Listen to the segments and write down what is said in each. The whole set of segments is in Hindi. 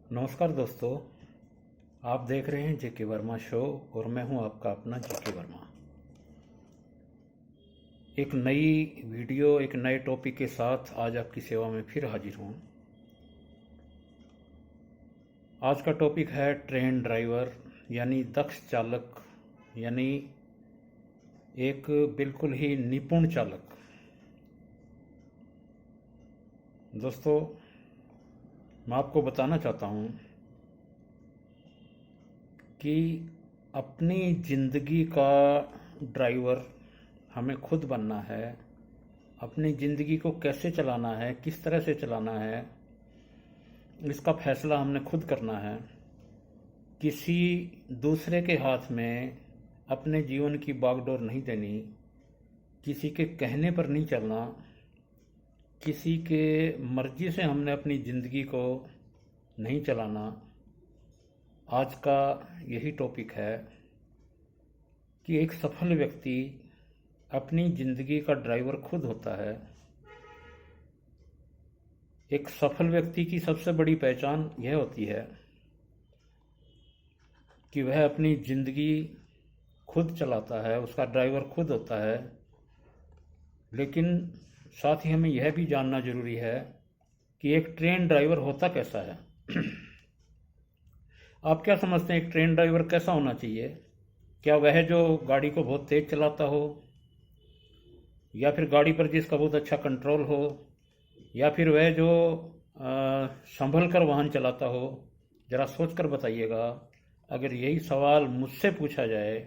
नमस्कार दोस्तों। आप देख रहे हैं जेके वर्मा शो और मैं हूं आपका अपना जेके वर्मा। एक नई वीडियो एक नए टॉपिक के साथ आज आपकी सेवा में फिर हाजिर हूं। आज का टॉपिक है ट्रेन ड्राइवर यानी दक्ष चालक, यानी एक बिल्कुल ही निपुण चालक। दोस्तों, मैं आपको बताना चाहता हूं कि अपनी ज़िंदगी का ड्राइवर हमें खुद बनना है। अपनी ज़िंदगी को कैसे चलाना है, किस तरह से चलाना है, इसका फैसला हमने खुद करना है। किसी दूसरे के हाथ में अपने जीवन की बागडोर नहीं देनी, किसी के कहने पर नहीं चलना, किसी के मर्जी से हमने अपनी ज़िंदगी को नहीं चलाना। आज का यही टॉपिक है कि एक सफल व्यक्ति अपनी ज़िंदगी का ड्राइवर खुद होता है। एक सफल व्यक्ति की सबसे बड़ी पहचान यह होती है कि वह अपनी ज़िंदगी खुद चलाता है, उसका ड्राइवर खुद होता है। लेकिन साथ ही हमें यह भी जानना ज़रूरी है कि एक ट्रेन ड्राइवर होता कैसा है। आप क्या समझते हैं, एक ट्रेन ड्राइवर कैसा होना चाहिए? क्या वह जो गाड़ी को बहुत तेज़ चलाता हो, या फिर गाड़ी पर जिसका बहुत अच्छा कंट्रोल हो, या फिर वह जो संभल कर वाहन चलाता हो? ज़रा सोच कर बताइएगा। अगर यही सवाल मुझसे पूछा जाए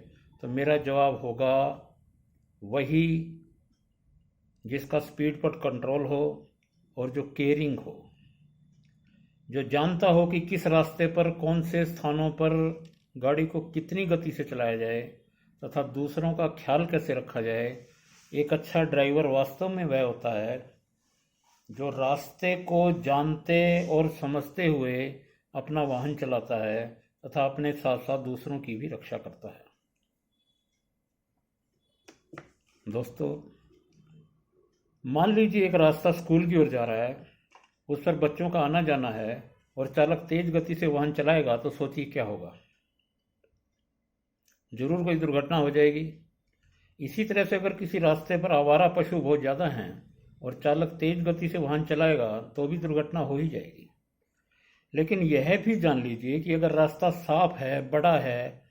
तो मेरा जवाब होगा वही जिसका स्पीड पर कंट्रोल हो और जो केयरिंग हो, जो जानता हो कि किस रास्ते पर कौन से स्थानों पर गाड़ी को कितनी गति से चलाया जाए तथा दूसरों का ख्याल कैसे रखा जाए। एक अच्छा ड्राइवर वास्तव में वह होता है जो रास्ते को जानते और समझते हुए अपना वाहन चलाता है तथा अपने साथ साथ दूसरों की भी रक्षा करता है। दोस्तों, मान लीजिए एक रास्ता स्कूल की ओर जा रहा है, उस पर बच्चों का आना जाना है और चालक तेज गति से वाहन चलाएगा तो सोचिए क्या होगा। जरूर कोई दुर्घटना हो जाएगी। इसी तरह से अगर किसी रास्ते पर आवारा पशु बहुत ज़्यादा हैं और चालक तेज गति से वाहन चलाएगा तो भी दुर्घटना हो ही जाएगी। लेकिन यह भी जान लीजिए कि अगर रास्ता साफ है, बड़ा है,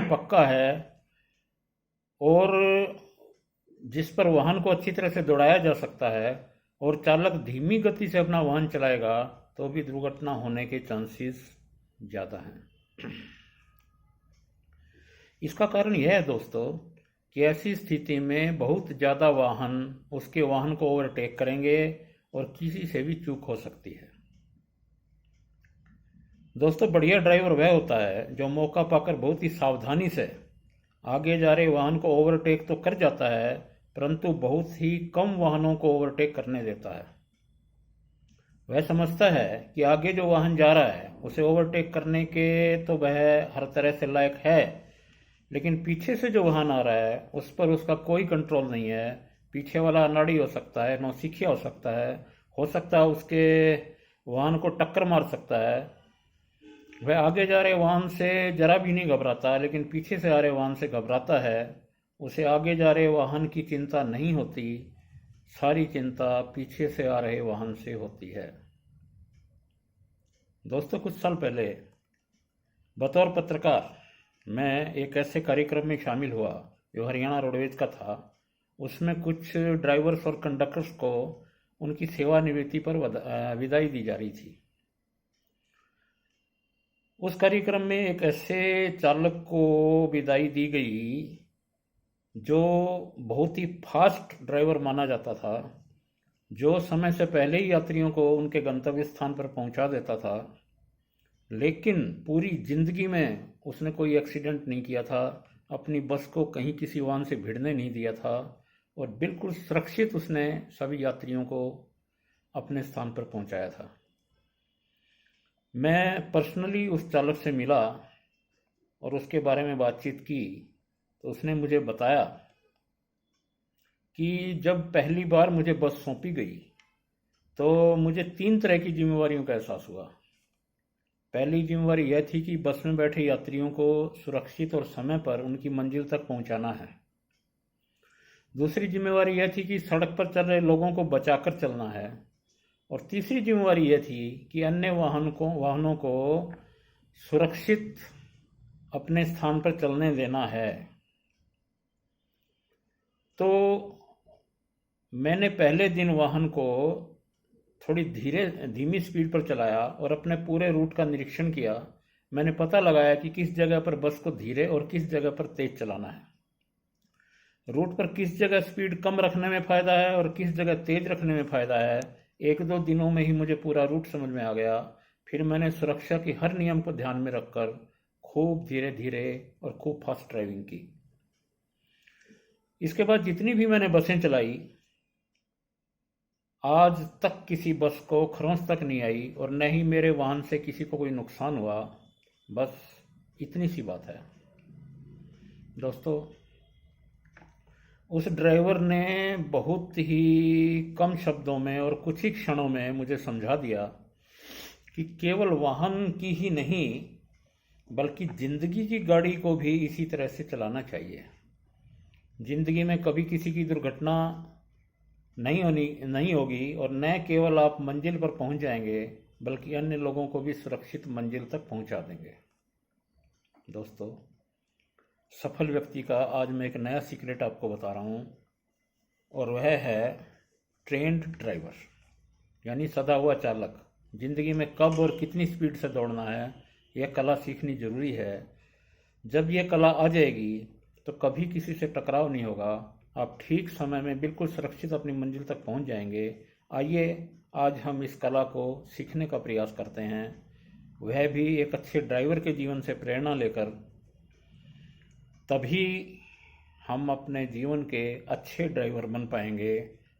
पक्का है और जिस पर वाहन को अच्छी तरह से दौड़ाया जा सकता है और चालक धीमी गति से अपना वाहन चलाएगा तो भी दुर्घटना होने के चांसेस ज़्यादा हैं। इसका कारण यह है दोस्तों कि ऐसी स्थिति में बहुत ज़्यादा वाहन उसके वाहन को ओवरटेक करेंगे और किसी से भी चूक हो सकती है। दोस्तों, बढ़िया ड्राइवर वह होता है जो मौका पाकर बहुत ही सावधानी से आगे जा रहे वाहन को ओवरटेक तो कर जाता है, परंतु बहुत ही कम वाहनों को ओवरटेक करने देता है। वह समझता है कि आगे जो वाहन जा रहा है उसे ओवरटेक करने के तो वह हर तरह से लायक है, लेकिन पीछे से जो वाहन आ रहा है उस पर उसका कोई कंट्रोल नहीं है। पीछे वाला अनाड़ी हो सकता है, नौसिखिया हो सकता है उसके वाहन को टक्कर मार सकता है। वह आगे जा रहे वाहन से जरा भी नहीं घबराता, लेकिन पीछे से आ रहे वाहन से घबराता है। उसे आगे जा रहे वाहन की चिंता नहीं होती, सारी चिंता पीछे से आ रहे वाहन से होती है। दोस्तों, कुछ साल पहले बतौर पत्रकार मैं एक ऐसे कार्यक्रम में शामिल हुआ जो हरियाणा रोडवेज का था। उसमें कुछ ड्राइवर्स और कंडक्टर्स को उनकी सेवानिवृत्ति पर विदाई दी जा रही थी। उस कार्यक्रम में एक ऐसे चालक को विदाई दी गई जो बहुत ही फास्ट ड्राइवर माना जाता था, जो समय से पहले ही यात्रियों को उनके गंतव्य स्थान पर पहुंचा देता था। लेकिन पूरी जिंदगी में उसने कोई एक्सीडेंट नहीं किया था, अपनी बस को कहीं किसी वाहन से भिड़ने नहीं दिया था और बिल्कुल सुरक्षित उसने सभी यात्रियों को अपने स्थान पर पहुंचाया था। मैं पर्सनली उस चालक से मिला और उसके बारे में बातचीत की तो उसने मुझे बताया कि जब पहली बार मुझे बस सौंपी गई तो मुझे 3 तरह की जिम्मेवारियों का एहसास हुआ। पहली जिम्मेवारी यह थी कि बस में बैठे यात्रियों को सुरक्षित और समय पर उनकी मंजिल तक पहुंचाना है। दूसरी जिम्मेवारी यह थी कि सड़क पर चल रहे लोगों को बचाकर चलना है। और तीसरी जिम्मेवारी यह थी कि अन्य वाहनों को सुरक्षित अपने स्थान पर चलने देना है। तो मैंने पहले दिन वाहन को थोड़ी धीमी स्पीड पर चलाया और अपने पूरे रूट का निरीक्षण किया। मैंने पता लगाया कि किस जगह पर बस को धीरे और किस जगह पर तेज चलाना है, रूट पर किस जगह स्पीड कम रखने में फ़ायदा है और किस जगह तेज रखने में फ़ायदा है। 1-2 दिनों में ही मुझे पूरा रूट समझ में आ गया। फिर मैंने सुरक्षा की हर नियम को ध्यान में रखकर खूब धीरे धीरे और खूब फास्ट ड्राइविंग की। इसके बाद जितनी भी मैंने बसें चलाई, आज तक किसी बस को खरोंच तक नहीं आई और न ही मेरे वाहन से किसी को कोई नुकसान हुआ। बस इतनी सी बात है दोस्तों। उस ड्राइवर ने बहुत ही कम शब्दों में और कुछ ही क्षणों में मुझे समझा दिया कि केवल वाहन की ही नहीं बल्कि जिंदगी की गाड़ी को भी इसी तरह से चलाना चाहिए। जिंदगी में कभी किसी की दुर्घटना नहीं होगी और न केवल आप मंजिल पर पहुंच जाएंगे बल्कि अन्य लोगों को भी सुरक्षित मंजिल तक पहुंचा देंगे। दोस्तों, सफल व्यक्ति का आज मैं एक नया सीक्रेट आपको बता रहा हूं और वह है ट्रेंड ड्राइवर, यानी सदा हुआ चालक। जिंदगी में कब और कितनी स्पीड से दौड़ना है, यह कला सीखनी जरूरी है। जब यह कला आ जाएगी तो कभी किसी से टकराव नहीं होगा। आप ठीक समय में बिल्कुल सुरक्षित अपनी मंजिल तक पहुंच जाएंगे। आइए आज हम इस कला को सीखने का प्रयास करते हैं, वह भी एक अच्छे ड्राइवर के जीवन से प्रेरणा लेकर। तभी हम अपने जीवन के अच्छे ड्राइवर बन पाएंगे,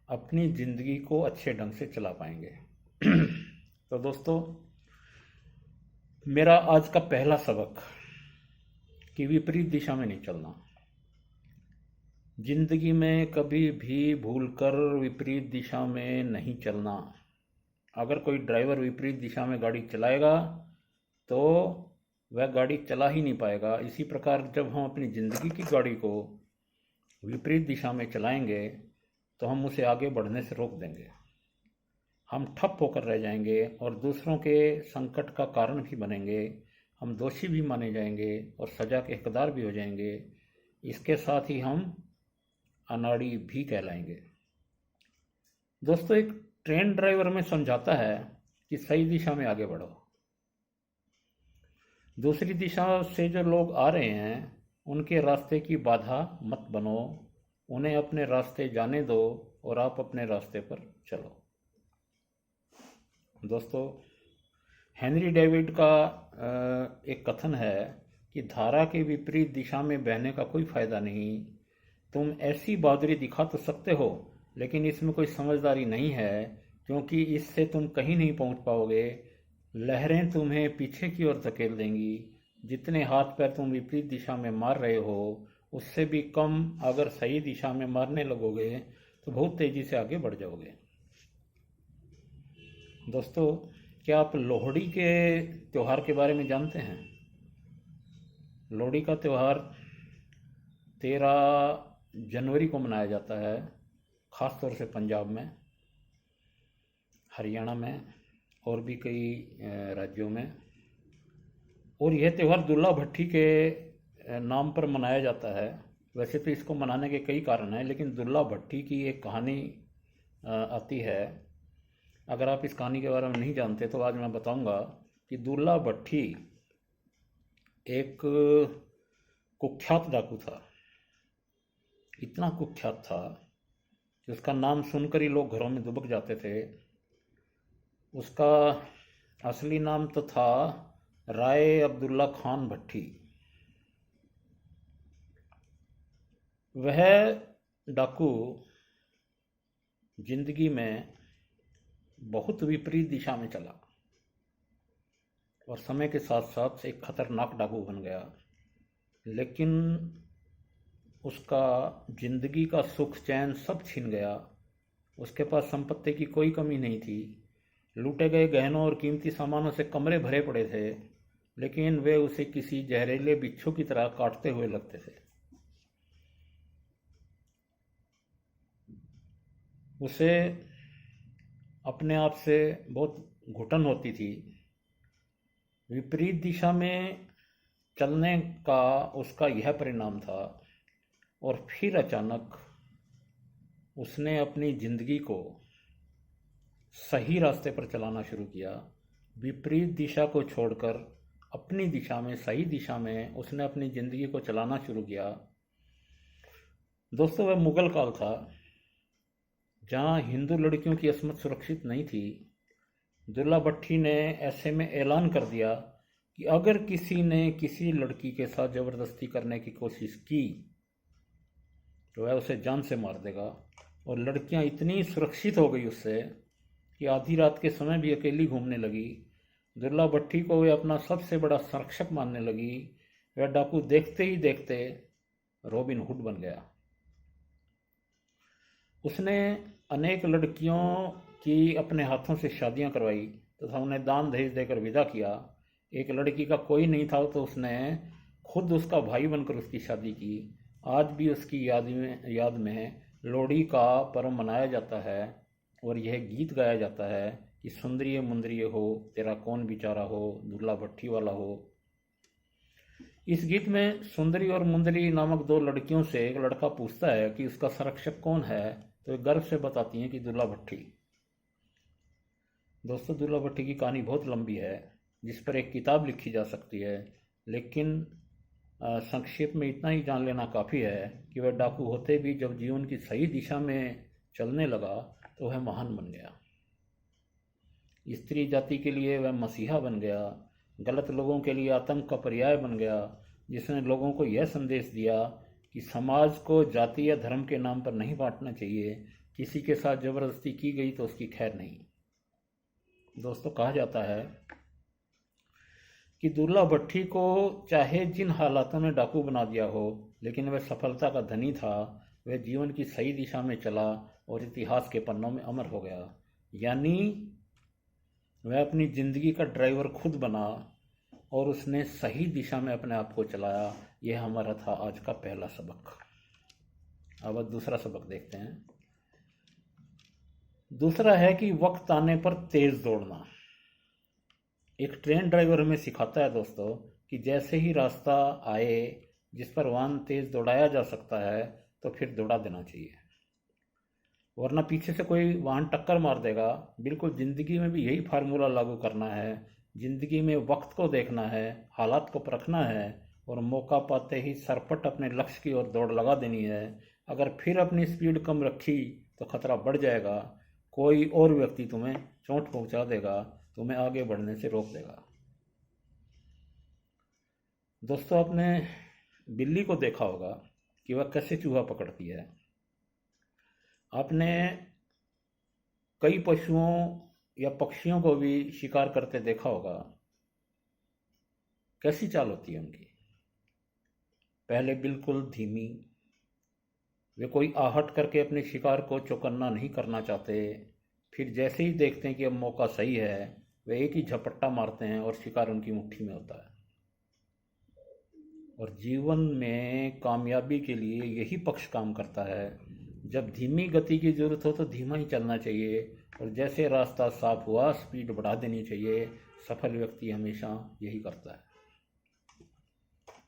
अपनी ज़िंदगी को अच्छे ढंग से चला पाएंगे। तो दोस्तों, मेरा आज का पहला सबक कि विपरीत दिशा में नहीं चलना। जिंदगी में कभी भी भूलकर विपरीत दिशा में नहीं चलना। अगर कोई ड्राइवर विपरीत दिशा में गाड़ी चलाएगा तो वह गाड़ी चला ही नहीं पाएगा। इसी प्रकार जब हम अपनी ज़िंदगी की गाड़ी को विपरीत दिशा में चलाएंगे तो हम उसे आगे बढ़ने से रोक देंगे। हम ठप होकर रह जाएंगे और दूसरों के संकट का कारण भी बनेंगे। हम दोषी भी माने जाएंगे और सज़ा के हकदार भी हो जाएंगे। इसके साथ ही हम अनाड़ी भी कहलाएंगे। दोस्तों, एक ट्रेन ड्राइवर में समझाता है कि सही दिशा में आगे बढ़ो। दूसरी दिशा से जो लोग आ रहे हैं उनके रास्ते की बाधा मत बनो, उन्हें अपने रास्ते जाने दो और आप अपने रास्ते पर चलो। दोस्तों, हेनरी डेविड का एक कथन है कि धारा के विपरीत दिशा में बहने का कोई फायदा नहीं। तुम ऐसी बहादुरी दिखा तो सकते हो लेकिन इसमें कोई समझदारी नहीं है, क्योंकि इससे तुम कहीं नहीं पहुंच पाओगे। लहरें तुम्हें पीछे की ओर धकेल देंगी। जितने हाथ पैर तुम विपरीत दिशा में मार रहे हो उससे भी कम अगर सही दिशा में मारने लगोगे तो बहुत तेजी से आगे बढ़ जाओगे। दोस्तों, क्या आप लोहड़ी के त्यौहार के बारे में जानते हैं? लोहड़ी का त्यौहार 13 जनवरी को मनाया जाता है, ख़ास तौर से पंजाब में, हरियाणा में और भी कई राज्यों में। और यह त्यौहार दुल्ला भट्टी के नाम पर मनाया जाता है। वैसे तो इसको मनाने के कई कारण हैं, लेकिन दुल्ला भट्टी की एक कहानी आती है। अगर आप इस कहानी के बारे में नहीं जानते तो आज मैं बताऊंगा कि दुल्ला भट्टी एक कुख्यात डाकू था। इतना कुख्यात था कि उसका नाम सुनकर ही लोग घरों में दुबक जाते थे। उसका असली नाम तो था राय अब्दुल्ला खान भट्टी। वह डाकू जिंदगी में बहुत विपरीत दिशा में चला और समय के साथ साथ एक खतरनाक डाकू बन गया। लेकिन उसका जिंदगी का सुख चैन सब छीन गया। उसके पास संपत्ति की कोई कमी नहीं थी, लूटे गए गहनों और कीमती सामानों से कमरे भरे पड़े थे, लेकिन वे उसे किसी जहरीले बिच्छू की तरह काटते हुए लगते थे। उसे अपने आप से बहुत घुटन होती थी। विपरीत दिशा में चलने का उसका यह परिणाम था। और फिर अचानक उसने अपनी जिंदगी को सही रास्ते पर चलाना शुरू किया। विपरीत दिशा को छोड़कर अपनी दिशा में, सही दिशा में उसने अपनी जिंदगी को चलाना शुरू किया। दोस्तों, वह मुगल काल था, जहां हिंदू लड़कियों की अस्मत सुरक्षित नहीं थी। दुल्ला भट्टी ने ऐसे में ऐलान कर दिया कि अगर किसी ने किसी लड़की के साथ जबरदस्ती करने की कोशिश की तो वह उसे जान से मार देगा। और लड़कियां इतनी सुरक्षित हो गई उससे कि आधी रात के समय भी अकेली घूमने लगी। दुल्ला भट्टी को वे अपना सबसे बड़ा संरक्षक मानने लगी। वह डाकू देखते ही देखते रॉबिन हुड बन गया। उसने अनेक लड़कियों की अपने हाथों से शादियां करवाई तथा उन्हें दान दहेज देकर विदा किया। एक लड़की का कोई नहीं था तो उसने खुद उसका भाई बनकर उसकी शादी की। आज भी उसकी याद में लोहड़ी का पर्व मनाया जाता है और यह गीत गाया जाता है कि सुंदरिये मुंदरिये हो, तेरा कौन बेचारा हो, दुल्ला भट्टी वाला हो। इस गीत में सुंदरी और मुंदरी नामक दो लड़कियों से एक लड़का पूछता है कि उसका संरक्षक कौन है, तो वे गर्व से बताती हैं कि दुल्ला भट्टी। दोस्तों, दुल्ला भट्टी की कहानी बहुत लंबी है, जिस पर एक किताब लिखी जा सकती है, लेकिन संक्षेप में इतना ही जान लेना काफ़ी है कि वह डाकू होते भी जब जीवन की सही दिशा में चलने लगा तो वह महान बन गया। स्त्री जाति के लिए वह मसीहा बन गया, गलत लोगों के लिए आतंक का पर्याय बन गया, जिसने लोगों को यह संदेश दिया कि समाज को जाति या धर्म के नाम पर नहीं बांटना चाहिए। किसी के साथ जबरदस्ती की गई तो उसकी खैर नहीं। दोस्तों, कहा जाता है कि दुल्ला भट्टी को चाहे जिन हालातों ने डाकू बना दिया हो, लेकिन वह सफलता का धनी था। वह जीवन की सही दिशा में चला और इतिहास के पन्नों में अमर हो गया। यानी वह अपनी ज़िंदगी का ड्राइवर खुद बना और उसने सही दिशा में अपने आप को चलाया। यह हमारा था आज का पहला सबक। अब दूसरा सबक देखते हैं। दूसरा है कि वक्त आने पर तेज दौड़ना। एक ट्रेन ड्राइवर हमें सिखाता है दोस्तों कि जैसे ही रास्ता आए जिस पर वाहन तेज दौड़ाया जा सकता है तो फिर दौड़ा देना चाहिए, वरना पीछे से कोई वाहन टक्कर मार देगा। बिल्कुल ज़िंदगी में भी यही फार्मूला लागू करना है। ज़िंदगी में वक्त को देखना है, हालात को परखना है और मौका पाते ही सरपट अपने लक्ष्य की ओर दौड़ लगा देनी है। अगर फिर अपनी स्पीड कम रखी तो खतरा बढ़ जाएगा। कोई और व्यक्ति तुम्हें चोट पहुंचा देगा, तुम्हें आगे बढ़ने से रोक देगा। दोस्तों, आपने बिल्ली को देखा होगा कि वह कैसे चूहा पकड़ती है। आपने कई पशुओं या पक्षियों को भी शिकार करते देखा होगा। कैसी चाल होती है उनकी? पहले बिल्कुल धीमी, वे कोई आहट करके अपने शिकार को चौकन्ना नहीं करना चाहते। फिर जैसे ही देखते हैं कि अब मौका सही है, वे एक ही झपट्टा मारते हैं और शिकार उनकी मुट्ठी में होता है। और जीवन में कामयाबी के लिए यही पक्ष काम करता है। जब धीमी गति की ज़रूरत हो तो धीमा ही चलना चाहिए और जैसे रास्ता साफ हुआ स्पीड बढ़ा देनी चाहिए। सफल व्यक्ति हमेशा यही करता है।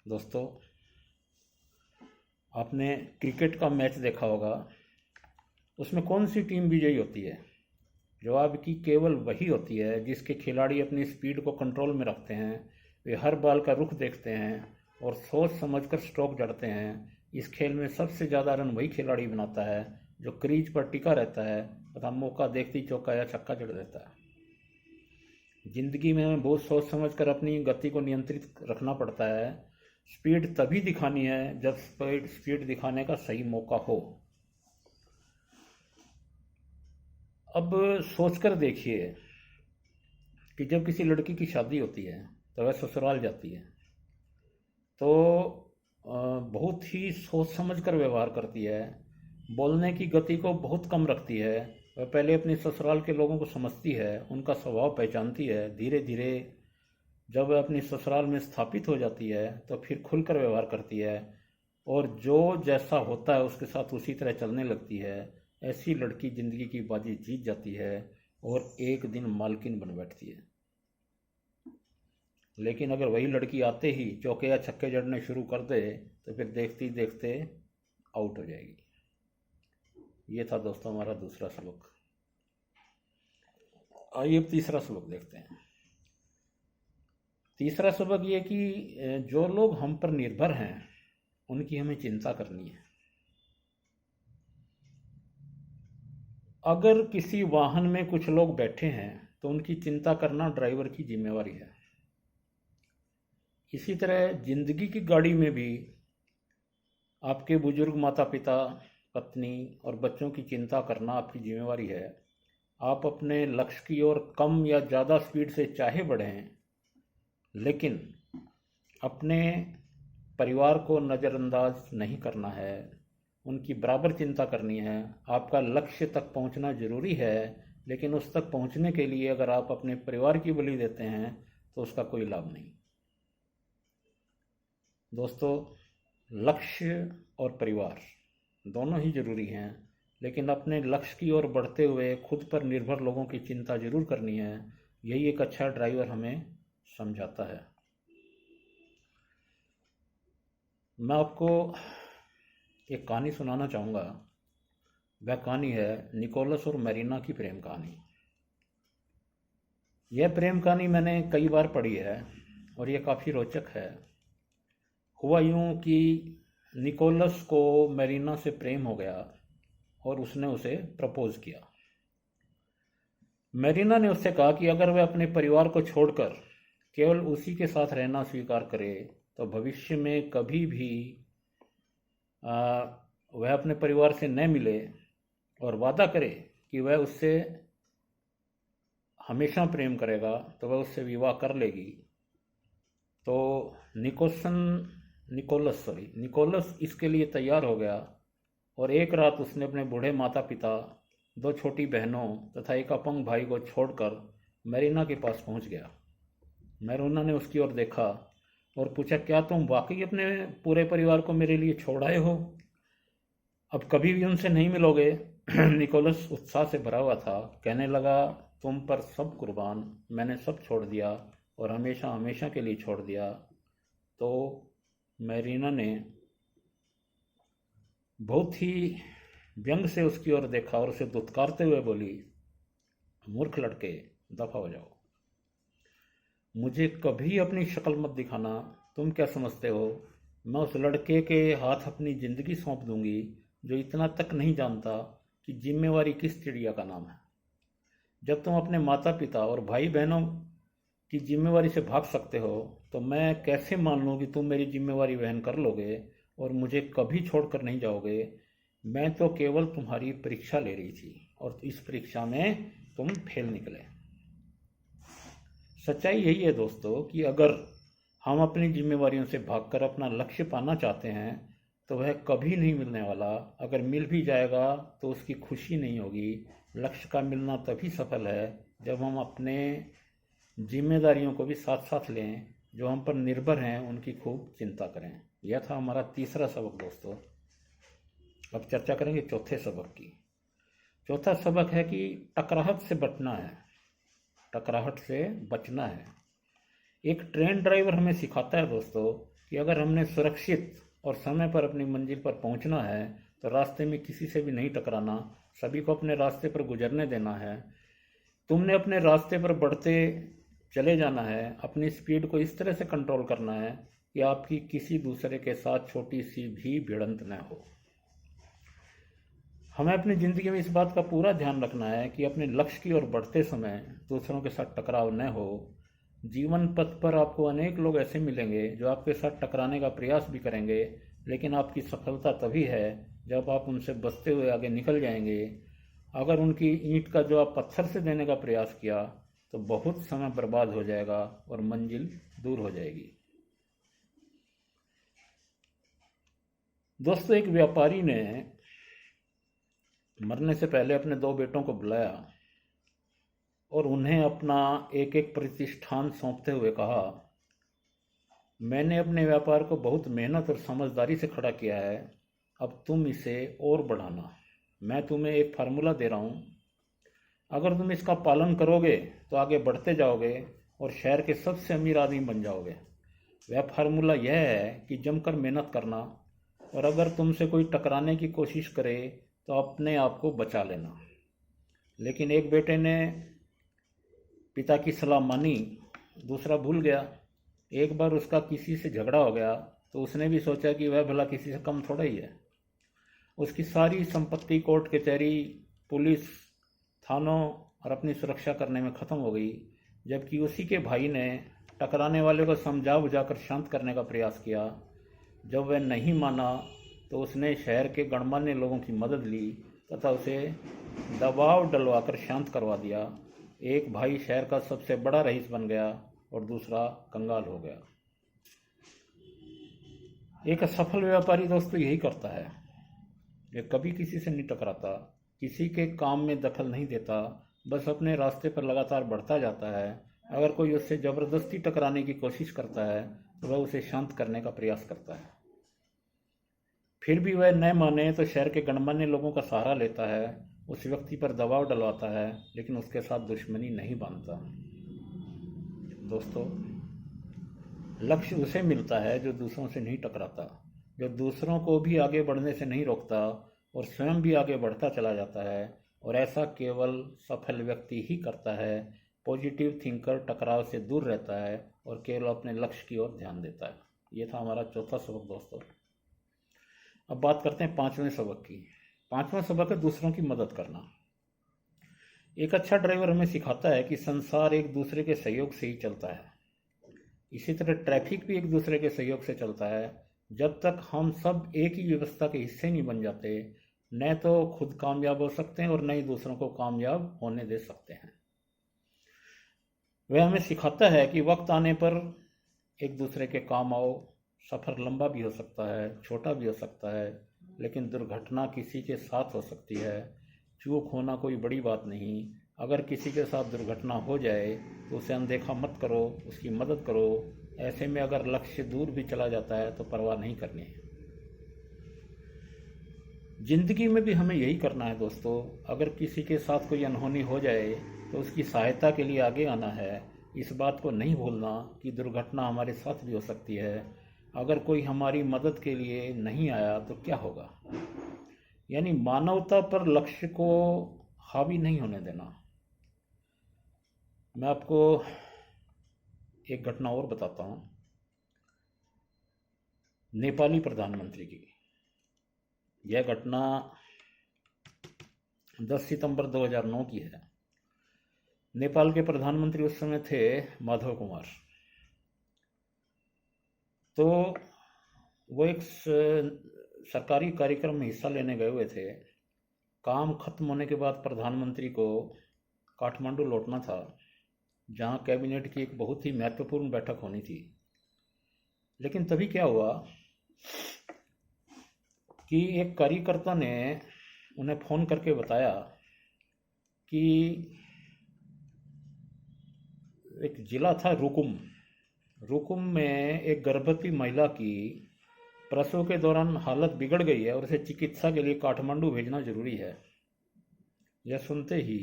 दोस्तों, आपने क्रिकेट का मैच देखा होगा। उसमें कौन सी टीम विजयी होती है? जवाब की केवल वही होती है जिसके खिलाड़ी अपनी स्पीड को कंट्रोल में रखते हैं। वे हर बॉल का रुख देखते हैं और सोच समझकर स्ट्रोक जड़ते हैं। इस खेल में सबसे ज़्यादा रन वही खिलाड़ी बनाता है जो क्रीज पर टिका रहता है तथा मौका देखते ही चौका या छक्का जड़ देता है। जिंदगी में हमें बहुत सोच समझकर अपनी गति को नियंत्रित रखना पड़ता है। स्पीड तभी दिखानी है जब स्पीड दिखाने का सही मौका हो। अब सोचकर देखिए कि जब किसी लड़की की शादी होती है तो वह ससुराल जाती है तो बहुत ही सोच समझकर व्यवहार करती है। बोलने की गति को बहुत कम रखती है वह पहले अपनी ससुराल के लोगों को समझती है, उनका स्वभाव पहचानती है। धीरे धीरे जब वह अपनी ससुराल में स्थापित हो जाती है तो फिर खुलकर व्यवहार करती है और जो जैसा होता है उसके साथ उसी तरह चलने लगती है। ऐसी लड़की ज़िंदगी की बाजी जीत जाती है और एक दिन मालकिन बन बैठती है। लेकिन अगर वही लड़की आते ही चौके या छक्के जड़ने शुरू कर दे तो फिर देखते ही देखते आउट हो जाएगी। ये था दोस्तों हमारा दूसरा सबक। आइए अब तीसरा सबक देखते हैं। तीसरा सबक ये कि जो लोग हम पर निर्भर हैं उनकी हमें चिंता करनी है। अगर किसी वाहन में कुछ लोग बैठे हैं तो उनकी चिंता करना ड्राइवर की जिम्मेवारी है। इसी तरह जिंदगी की गाड़ी में भी आपके बुजुर्ग माता पिता, पत्नी और बच्चों की चिंता करना आपकी जिम्मेवारी है। आप अपने लक्ष्य की ओर कम या ज़्यादा स्पीड से चाहे बढ़ें, लेकिन अपने परिवार को नज़रअंदाज नहीं करना है, उनकी बराबर चिंता करनी है। आपका लक्ष्य तक पहुंचना ज़रूरी है, लेकिन उस तक पहुंचने के लिए अगर आप अपने परिवार की बलि देते हैं तो उसका कोई लाभ नहीं। दोस्तों, लक्ष्य और परिवार दोनों ही ज़रूरी हैं, लेकिन अपने लक्ष्य की ओर बढ़ते हुए खुद पर निर्भर लोगों की चिंता ज़रूर करनी है। यही एक अच्छा ड्राइवर हमें समझाता है। मैं आपको एक कहानी सुनाना चाहूँगा। वह कहानी है निकोलस और मैरीना की प्रेम कहानी। यह प्रेम कहानी मैंने कई बार पढ़ी है और यह काफ़ी रोचक है। हुआ यूँ कि निकोलस को मैरीना से प्रेम हो गया और उसने उसे प्रपोज किया। मैरीना ने उससे कहा कि अगर वह अपने परिवार को छोड़कर केवल उसी के साथ रहना स्वीकार करे तो भविष्य में कभी भी वह अपने परिवार से न मिले और वादा करे कि वह उससे हमेशा प्रेम करेगा तो वह उससे विवाह कर लेगी। तो निकोलस इसके लिए तैयार हो गया और एक रात उसने अपने बूढ़े माता पिता, 2 छोटी बहनों तथा एक अपंग भाई को छोड़कर मैरीना के पास पहुंच गया। मैरीना ने उसकी ओर देखा और पूछा, क्या तुम वाकई अपने पूरे परिवार को मेरे लिए छोड़ आए हो? अब कभी भी उनसे नहीं मिलोगे? निकोलस उत्साह से भरा हुआ था। कहने लगा, तुम पर सब कुर्बान, मैंने सब छोड़ दिया और हमेशा हमेशा के लिए छोड़ दिया। तो मैरीना ने बहुत ही व्यंग से उसकी ओर देखा और उसे दुत्कारते हुए बोली, मूर्ख लड़के, दफा हो जाओ, मुझे कभी अपनी शक्ल मत दिखाना। तुम क्या समझते हो मैं उस लड़के के हाथ अपनी ज़िंदगी सौंप दूंगी जो इतना तक नहीं जानता कि जिम्मेवारी किस चिड़िया का नाम है। जब तुम अपने माता पिता और भाई बहनों की जिम्मेवारी से भाग सकते हो तो मैं कैसे मान लूँ कि तुम मेरी जिम्मेवारी वहन कर लोगे और मुझे कभी छोड़कर नहीं जाओगे। मैं तो केवल तुम्हारी परीक्षा ले रही थी और इस परीक्षा में तुम फेल निकले। सच्चाई यही है दोस्तों कि अगर हम अपनी जिम्मेवारियों से भागकर अपना लक्ष्य पाना चाहते हैं तो वह कभी नहीं मिलने वाला। अगर मिल भी जाएगा तो उसकी खुशी नहीं होगी। लक्ष्य का मिलना तभी सफल है जब हम अपने जिम्मेदारियों को भी साथ साथ लें, जो हम पर निर्भर हैं उनकी खूब चिंता करें। यह था हमारा तीसरा सबक दोस्तों। अब चर्चा करेंगे चौथे सबक की। चौथा सबक है कि टकराहट से बचना है, टकराहट से बचना है। एक ट्रेन ड्राइवर हमें सिखाता है दोस्तों कि अगर हमने सुरक्षित और समय पर अपनी मंजिल पर पहुंचना है तो रास्ते में किसी से भी नहीं टकराना, सभी को अपने रास्ते पर गुजरने देना है। तुमने अपने रास्ते पर बढ़ते चले जाना है, अपनी स्पीड को इस तरह से कंट्रोल करना है कि आपकी किसी दूसरे के साथ छोटी सी भी भिड़ंत न हो। हमें अपनी ज़िंदगी में इस बात का पूरा ध्यान रखना है कि अपने लक्ष्य की ओर बढ़ते समय दूसरों के साथ टकराव न हो। जीवन पथ पर आपको अनेक लोग ऐसे मिलेंगे जो आपके साथ टकराने का प्रयास भी करेंगे, लेकिन आपकी सफलता तभी है जब आप उनसे बचते हुए आगे निकल जाएंगे। अगर उनकी ईंट का जवाब पत्थर से देने का प्रयास किया तो बहुत समय बर्बाद हो जाएगा और मंजिल दूर हो जाएगी। दोस्तों, एक व्यापारी ने मरने से पहले अपने 2 बेटों को बुलाया और उन्हें अपना एक एक प्रतिष्ठान सौंपते हुए कहा, मैंने अपने व्यापार को बहुत मेहनत और समझदारी से खड़ा किया है, अब तुम इसे और बढ़ाना। मैं तुम्हें एक फार्मूला दे रहा हूँ, अगर तुम इसका पालन करोगे तो आगे बढ़ते जाओगे और शहर के सबसे अमीर आदमी बन जाओगे। वह फार्मूला यह है कि जमकर मेहनत करना, और अगर तुमसे कोई टकराने की कोशिश करे तो अपने आप को बचा लेना। लेकिन एक बेटे ने पिता की सलाह मानी, दूसरा भूल गया। एक बार उसका किसी से झगड़ा हो गया तो उसने भी सोचा कि वह भला किसी से कम थोड़ा ही है। उसकी सारी संपत्ति कोर्ट कचहरी, पुलिस, थानों और अपनी सुरक्षा करने में ख़त्म हो गई, जबकि उसी के भाई ने टकराने वाले को समझा बुझाकर शांत करने का प्रयास किया। जब वह नहीं माना तो उसने शहर के गणमान्य लोगों की मदद ली तथा उसे दबाव डलवाकर शांत करवा दिया। एक भाई शहर का सबसे बड़ा रईस बन गया और दूसरा कंगाल हो गया। एक असफल व्यापारी दोस्तों यही करता है। यह कभी किसी से नहीं टकराता, किसी के काम में दखल नहीं देता, बस अपने रास्ते पर लगातार बढ़ता जाता है। अगर कोई उससे ज़बरदस्ती टकराने की कोशिश करता है तो वह उसे शांत करने का प्रयास करता है। फिर भी वह न माने तो शहर के गणमान्य लोगों का सहारा लेता है, उस व्यक्ति पर दबाव डलवाता है, लेकिन उसके साथ दुश्मनी नहीं बांधता। दोस्तों, लक्ष्य उसे मिलता है जो दूसरों से नहीं टकराता, जो दूसरों को भी आगे बढ़ने से नहीं रोकता और स्वयं भी आगे बढ़ता चला जाता है। और ऐसा केवल सफल व्यक्ति ही करता है। पॉजिटिव थिंकर टकराव से दूर रहता है और केवल अपने लक्ष्य की ओर ध्यान देता है। ये था हमारा चौथा सबक दोस्तों। अब बात करते हैं 5वें सबक की। 5वां सबक है दूसरों की मदद करना। एक अच्छा ड्राइवर हमें सिखाता है कि संसार एक दूसरे के सहयोग से ही चलता है। इसी तरह ट्रैफिक भी एक दूसरे के सहयोग से चलता है। जब तक हम सब एक ही व्यवस्था के हिस्से नहीं बन जाते, न तो खुद कामयाब हो सकते हैं और न ही दूसरों को कामयाब होने दे सकते हैं। वह हमें सिखाता है कि वक्त आने पर एक दूसरे के काम आओ। सफ़र लंबा भी हो सकता है, छोटा भी हो सकता है, लेकिन दुर्घटना किसी के साथ हो सकती है। चूक होना कोई बड़ी बात नहीं। अगर किसी के साथ दुर्घटना हो जाए तो उसे अनदेखा मत करो, उसकी मदद करो। ऐसे में अगर लक्ष्य दूर भी चला जाता है तो परवाह नहीं करनी है। जिंदगी में भी हमें यही करना है दोस्तों। अगर किसी के साथ कोई अनहोनी हो जाए तो उसकी सहायता के लिए आगे आना है। इस बात को नहीं भूलना कि दुर्घटना हमारे साथ भी हो सकती है। अगर कोई हमारी मदद के लिए नहीं आया तो क्या होगा। यानी मानवता पर लक्ष्य को हावी नहीं होने देना। मैं आपको एक घटना और बताता हूँ, नेपाली प्रधानमंत्री की। यह घटना 10 सितंबर 2009 की है। नेपाल के प्रधानमंत्री उस समय थे माधव कुमार। तो वो एक सरकारी कार्यक्रम में हिस्सा लेने गए हुए थे। काम खत्म होने के बाद प्रधानमंत्री को काठमांडू लौटना था, जहां कैबिनेट की एक बहुत ही महत्वपूर्ण बैठक होनी थी। लेकिन तभी क्या हुआ कि एक कार्यकर्ता ने उन्हें फ़ोन करके बताया कि एक जिला था रुकुम में एक गर्भवती महिला की प्रसव के दौरान हालत बिगड़ गई है और उसे चिकित्सा के लिए काठमांडू भेजना जरूरी है। यह सुनते ही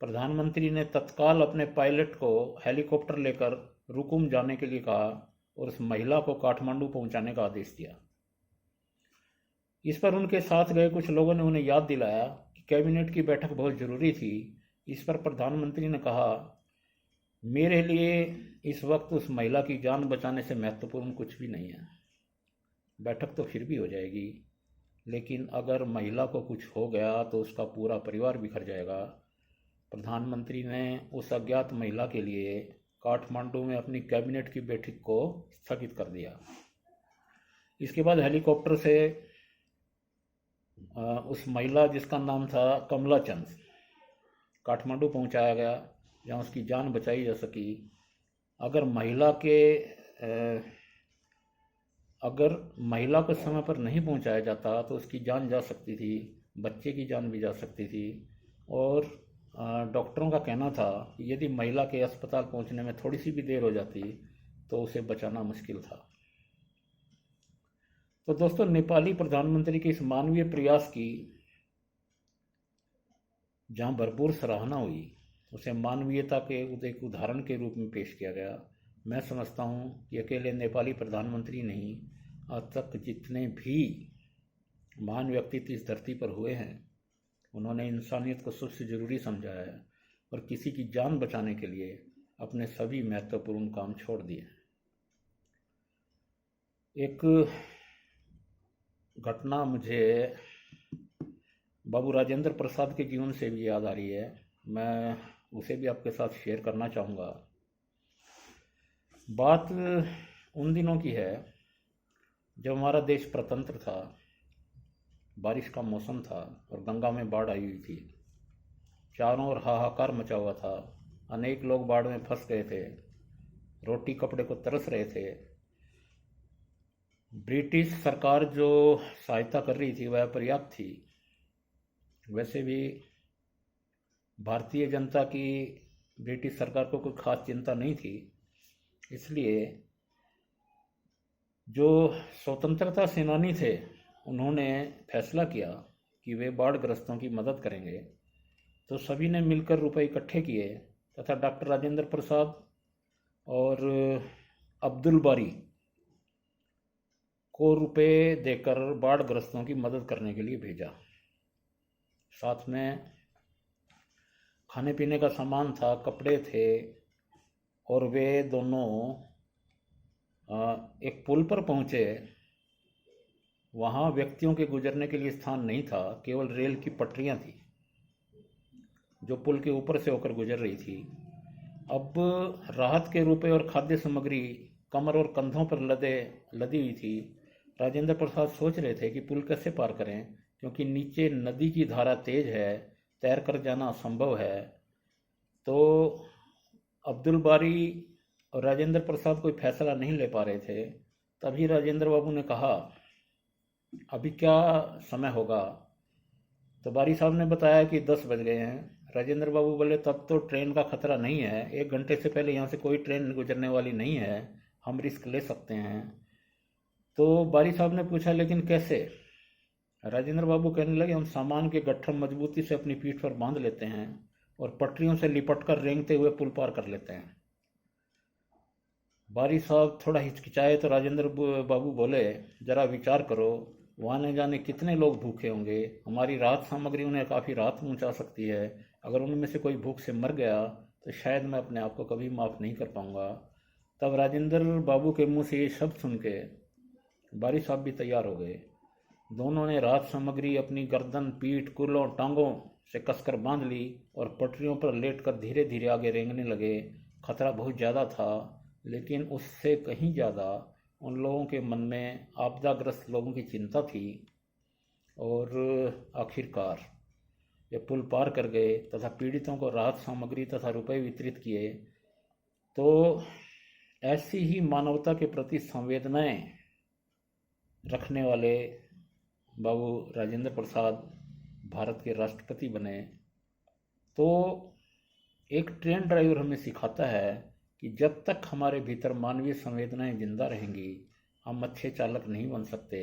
प्रधानमंत्री ने तत्काल अपने पायलट को हेलीकॉप्टर लेकर रुकुम जाने के लिए कहा और उस महिला को काठमांडू पहुंचाने का आदेश दिया। इस पर उनके साथ गए कुछ लोगों ने उन्हें याद दिलाया कि कैबिनेट की बैठक बहुत ज़रूरी थी। इस पर प्रधानमंत्री ने कहा, मेरे लिए इस वक्त उस महिला की जान बचाने से महत्वपूर्ण कुछ भी नहीं है। बैठक तो फिर भी हो जाएगी, लेकिन अगर महिला को कुछ हो गया तो उसका पूरा परिवार बिखर जाएगा। प्रधानमंत्री ने उस अज्ञात महिला के लिए काठमांडू में अपनी कैबिनेट की बैठक को स्थगित कर दिया। इसके बाद हेलीकॉप्टर से उस महिला, जिसका नाम था कमला चंद, काठमांडू पहुंचाया गया, जहां उसकी जान बचाई जा सकी। अगर महिला को समय पर नहीं पहुंचाया जाता तो उसकी जान जा सकती थी। बच्चे की जान भी जा सकती थी। और डॉक्टरों का कहना था कि यदि महिला के अस्पताल पहुंचने में थोड़ी सी भी देर हो जाती तो उसे बचाना मुश्किल था। तो दोस्तों, नेपाली प्रधानमंत्री के इस मानवीय प्रयास की जहां भरपूर सराहना हुई, उसे मानवीयता के एक उदाहरण के रूप में पेश किया गया। मैं समझता हूं कि अकेले नेपाली प्रधानमंत्री नहीं, आज तक जितने भी महान व्यक्तित्व इस धरती पर हुए हैं, उन्होंने इंसानियत को सबसे ज़रूरी समझा है और किसी की जान बचाने के लिए अपने सभी महत्वपूर्ण काम छोड़ दिए। एक घटना मुझे बाबू राजेंद्र प्रसाद के जीवन से भी याद आ रही है, मैं उसे भी आपके साथ शेयर करना चाहूँगा। बात उन दिनों की है जब हमारा देश प्रतंत्र था, बारिश का मौसम था और गंगा में बाढ़ आई हुई थी। चारों ओर हाहाकार मचा हुआ था, अनेक लोग बाढ़ में फंस गए थे, रोटी कपड़े को तरस रहे थे। ब्रिटिश सरकार जो सहायता कर रही थी वह पर्याप्त थी। वैसे भी भारतीय जनता की ब्रिटिश सरकार को कोई खास चिंता नहीं थी, इसलिए जो स्वतंत्रता सेनानी थे उन्होंने फैसला किया कि वे बाढ़ग्रस्तों की मदद करेंगे। तो सभी ने मिलकर रुपए इकट्ठे किए तथा डॉक्टर राजेंद्र प्रसाद और अब्दुल बारी को रुपए देकर बाढ़ग्रस्तों की मदद करने के लिए भेजा। साथ में खाने पीने का सामान था, कपड़े थे, और वे दोनों एक पुल पर पहुंचे। वहाँ व्यक्तियों के गुजरने के लिए स्थान नहीं था, केवल रेल की पटरियां थी जो पुल के ऊपर से होकर गुजर रही थी। अब राहत के रुपए और खाद्य सामग्री कमर और कंधों पर लदी हुई थी। राजेंद्र प्रसाद सोच रहे थे कि पुल कैसे पार करें, क्योंकि नीचे नदी की धारा तेज है, तैर कर जाना असंभव है। तो अब्दुल बारी और राजेंद्र प्रसाद कोई फैसला नहीं ले पा रहे थे। तभी राजेंद्र बाबू ने कहा, अभी क्या समय होगा? तो बारी साहब ने बताया कि 10 बज गए हैं। राजेंद्र बाबू बोले, तब तो ट्रेन का खतरा नहीं है, 1 घंटे से पहले यहाँ से कोई ट्रेन गुजरने वाली नहीं है, हम रिस्क ले सकते हैं। तो बारी साहब ने पूछा, लेकिन कैसे? राजेंद्र बाबू कहने लगे, हम सामान के गट्ठर मजबूती से अपनी पीठ पर बांध लेते हैं और पटरियों से लिपट कर रेंगते हुए पुल पार कर लेते हैं। बारी साहब थोड़ा हिचकिचाए तो राजेंद्र बाबू बोले, जरा विचार करो, वहाँ न जाने कितने लोग भूखे होंगे, हमारी राहत सामग्री उन्हें काफ़ी राहत पहुँचा सकती है। अगर उनमें से कोई भूख से मर गया तो शायद मैं अपने आप को कभी माफ़ नहीं कर पाऊँगा। तब राजेंद्र बाबू के मुंह से ये शब्द सुन के बारी साहब भी तैयार हो गए। दोनों ने राहत सामग्री अपनी गर्दन, पीठ, कुल्लों, टांगों से कसकर बांध ली और पटरियों पर लेटकर धीरे धीरे आगे रेंगने लगे। खतरा बहुत ज़्यादा था, लेकिन उससे कहीं ज़्यादा उन लोगों के मन में आपदाग्रस्त लोगों की चिंता थी। और आखिरकार ये पुल पार कर गए तथा पीड़ितों को राहत सामग्री तथा रुपए वितरित किए। तो ऐसी ही मानवता के प्रति संवेदनाएं रखने वाले बाबू राजेंद्र प्रसाद भारत के राष्ट्रपति बने। तो एक ट्रेन ड्राइवर हमें सिखाता है कि जब तक हमारे भीतर मानवीय संवेदनाएं जिंदा रहेंगी, हम अच्छे चालक नहीं बन सकते।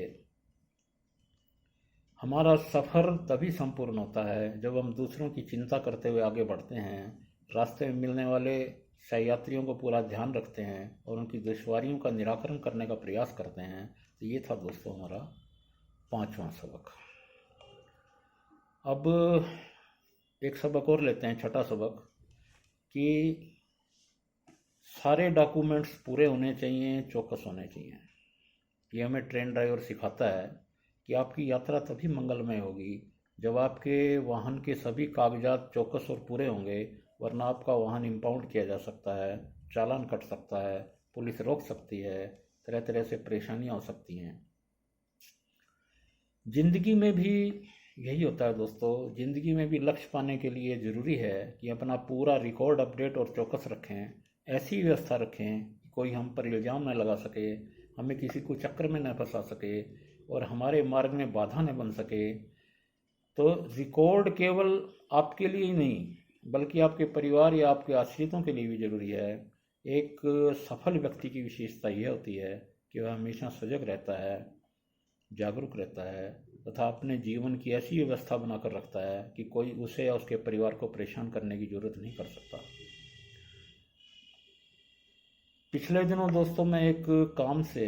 हमारा सफ़र तभी संपूर्ण होता है जब हम दूसरों की चिंता करते हुए आगे बढ़ते हैं, रास्ते में मिलने वाले सहयात्रियों को पूरा ध्यान रखते हैं और उनकी दुश्वारियों का निराकरण करने का प्रयास करते हैं। तो ये था दोस्तों हमारा 5वां सबक। अब एक सबक और लेते हैं, छठा सबक, कि सारे डॉक्यूमेंट्स पूरे होने चाहिए, चौकस होने चाहिए। ये हमें ट्रेन ड्राइवर सिखाता है कि आपकी यात्रा तभी मंगलमय होगी जब आपके वाहन के सभी कागजात चौकस और पूरे होंगे, वरना आपका वाहन इम्पाउंड किया जा सकता है, चालान कट सकता है, पुलिस रोक सकती है, तरह तरह से परेशानियां हो सकती हैं। जिंदगी में भी यही होता है दोस्तों। जिंदगी में भी लक्ष्य पाने के लिए ज़रूरी है कि अपना पूरा रिकॉर्ड अपडेट और चौकस रखें। ऐसी व्यवस्था रखें कि कोई हम पर इल्ज़ाम न लगा सके, हमें किसी को चक्कर में न फंसा सके और हमारे मार्ग में बाधा न बन सके। तो रिकॉर्ड केवल आपके लिए ही नहीं बल्कि आपके परिवार या आपके आश्रितों के लिए भी जरूरी है। एक सफल व्यक्ति की विशेषता यह होती है कि वह हमेशा सजग रहता है, जागरूक रहता है तथा अपने जीवन की ऐसी व्यवस्था बनाकर रखता है कि कोई उसे या उसके परिवार को परेशान करने की जरूरत नहीं कर सकता। पिछले दिनों दोस्तों मैं एक काम से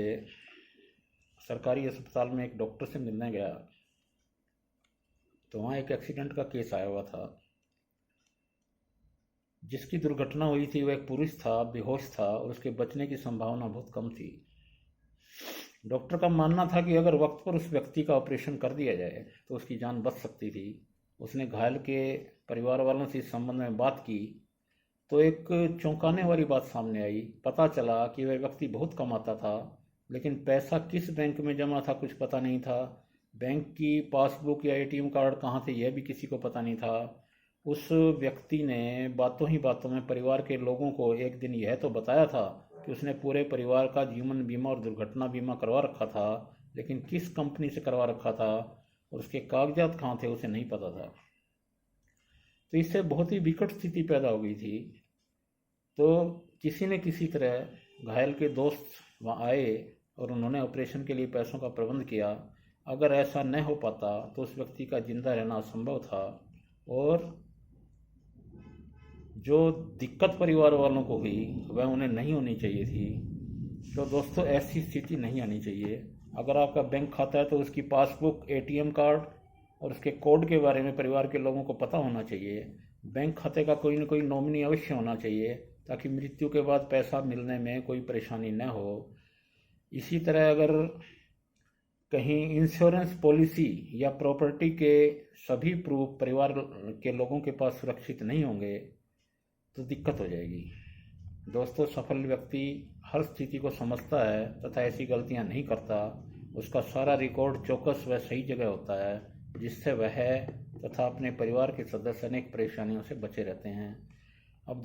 सरकारी अस्पताल में एक डॉक्टर से मिलने गया, तो वहाँ एक एक्सीडेंट का केस आया हुआ था। जिसकी दुर्घटना हुई थी वह एक पुरुष था, बेहोश था और उसके बचने की संभावना बहुत कम थी। डॉक्टर का मानना था कि अगर वक्त पर उस व्यक्ति का ऑपरेशन कर दिया जाए तो उसकी जान बच सकती थी। उसने घायल के परिवार वालों से इस संबंध में बात की तो एक चौंकाने वाली बात सामने आई। पता चला कि वह व्यक्ति बहुत कमाता था, लेकिन पैसा किस बैंक में जमा था कुछ पता नहीं था। बैंक की पासबुक या एटीएम कार्ड कहाँ थे यह भी किसी को पता नहीं था। उस व्यक्ति ने बातों ही बातों में परिवार के लोगों को एक दिन यह तो बताया था कि उसने पूरे परिवार का जीवन बीमा और दुर्घटना बीमा करवा रखा था, लेकिन किस कंपनी से करवा रखा था और उसके कागजात कहाँ थे उसे नहीं पता था। तो इससे बहुत ही विकट स्थिति पैदा हो गई थी। तो किसी न किसी तरह घायल के दोस्त वहाँ आए और उन्होंने ऑपरेशन के लिए पैसों का प्रबंध किया। अगर ऐसा न हो पाता तो उस व्यक्ति का जिंदा रहना असंभव था और जो दिक्कत परिवार वालों को हुई वह उन्हें नहीं होनी चाहिए थी। तो दोस्तों ऐसी स्थिति नहीं आनी चाहिए। अगर आपका बैंक खाता है तो उसकी पासबुक, एटीएम कार्ड और उसके कोड के बारे में परिवार के लोगों को पता होना चाहिए। बैंक खाते का कोई न कोई नॉमिनी अवश्य होना चाहिए ताकि मृत्यु के बाद पैसा मिलने में कोई परेशानी न हो। इसी तरह अगर कहीं इंश्योरेंस पॉलिसी या प्रॉपर्टी के सभी प्रूफ परिवार के लोगों के पास सुरक्षित नहीं होंगे तो दिक्कत हो जाएगी। दोस्तों सफल व्यक्ति हर स्थिति को समझता है तथा ऐसी गलतियां नहीं करता। उसका सारा रिकॉर्ड चौकस व सही जगह होता है, जिससे वह तथा अपने परिवार के सदस्य अनेक परेशानियों से बचे रहते हैं।